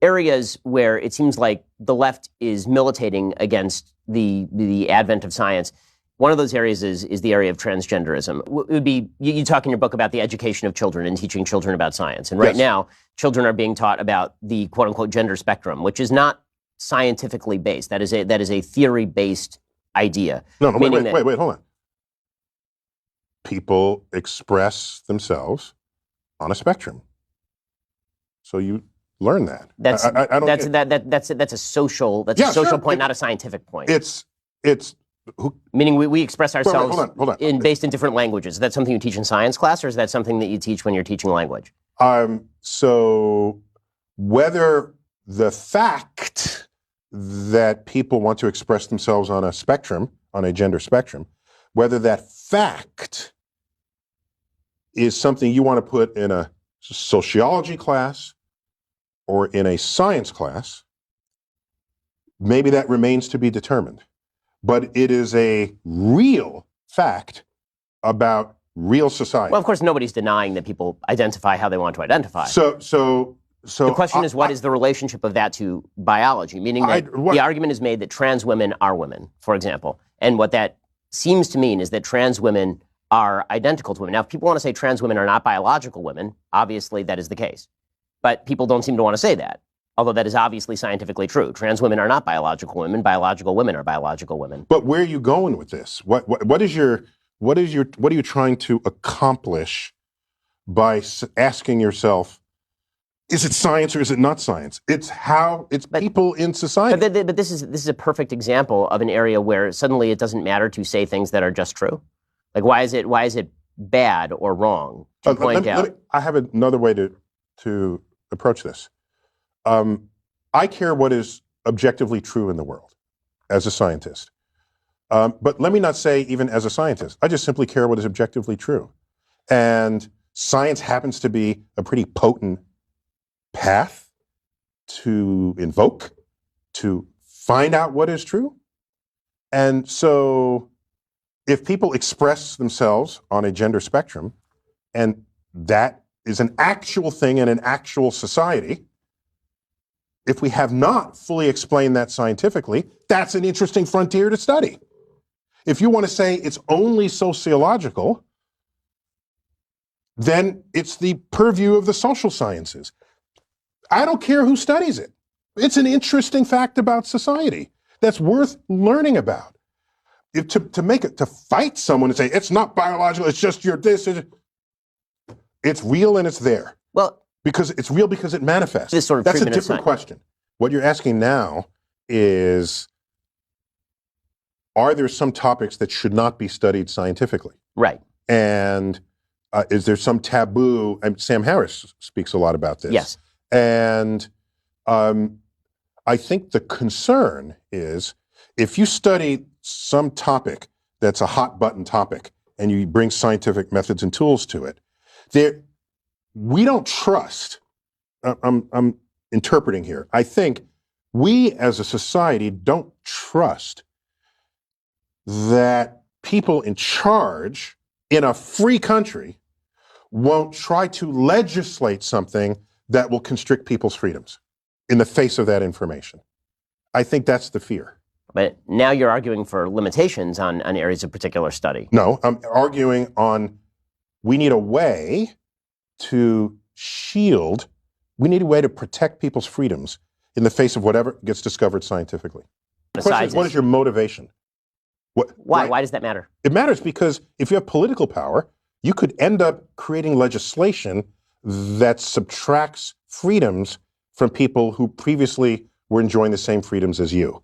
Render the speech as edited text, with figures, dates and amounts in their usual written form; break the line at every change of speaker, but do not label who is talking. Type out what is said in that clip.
areas where it seems like the left is militating against the advent of science. One of those areas is the area of transgenderism. It would be, you talk in your book about the education of children and teaching children about science. And right now, children are being taught about the quote unquote gender spectrum, which is not scientifically based. That is a theory-based idea.
No, wait, hold on. People express themselves on a spectrum. So you learn that.
That's a social point, not a scientific point. Meaning we express ourselves
hold on.
based in different languages. Is that something you teach in science class, or is that something that you teach when you're teaching language?
So whether the fact that people want to express themselves on a spectrum, on a gender spectrum, whether that fact is something you want to put in a sociology class or in a science class, maybe that remains to be determined. But it is a real fact about real society.
Well, of course, nobody's denying that people identify how they want to identify.
So
the question is, what is the relationship of that to biology? Meaning that the argument is made that trans women are women, for example. And what that seems to mean is that trans women are identical to women. Now, if people want to say trans women are not biological women, obviously that is the case. But people don't seem to want to say that, although that is obviously scientifically true. Trans women are not biological women. Biological women are biological women.
But where are you going with this? What are you trying to accomplish by asking yourself, is it science or is it not science? It's people in society.
But this is a perfect example of an area where suddenly it doesn't matter to say things that are just true. Like, why is it bad or wrong to point out?
I have another way to approach this. I care what is objectively true in the world as a scientist. But let me not say even as a scientist. I just simply care what is objectively true. And science happens to be a pretty potent path to invoke, to find out what is true. And so if people express themselves on a gender spectrum, and that is an actual thing in an actual society, if we have not fully explained that scientifically, that's an interesting frontier to study. If you want to say it's only sociological, then it's the purview of the social sciences. I don't care who studies it. It's an interesting fact about society that's worth learning about. To fight someone and say, it's not biological, it's just it's real and it's there.
Well,
because it's real because it manifests.
This sort of
That's a different question. What you're asking now is, are there some topics that should not be studied scientifically?
Right.
And is there some taboo? And Sam Harris speaks a lot about this.
Yes.
And I think the concern is, if you study some topic that's a hot button topic and you bring scientific methods and tools to it, we don't trust, I'm interpreting here, I think we as a society don't trust that people in charge in a free country won't try to legislate something that will constrict people's freedoms in the face of that information. I think that's the fear.
But now you're arguing for limitations on areas of particular study.
No, I'm arguing on, we need a way to shield, we need a way to protect people's freedoms in the face of whatever gets discovered scientifically. The question is, what is your motivation?
Why? Why does that matter?
It matters because if you have political power, you could end up creating legislation that subtracts freedoms from people who previously were enjoying the same freedoms as you.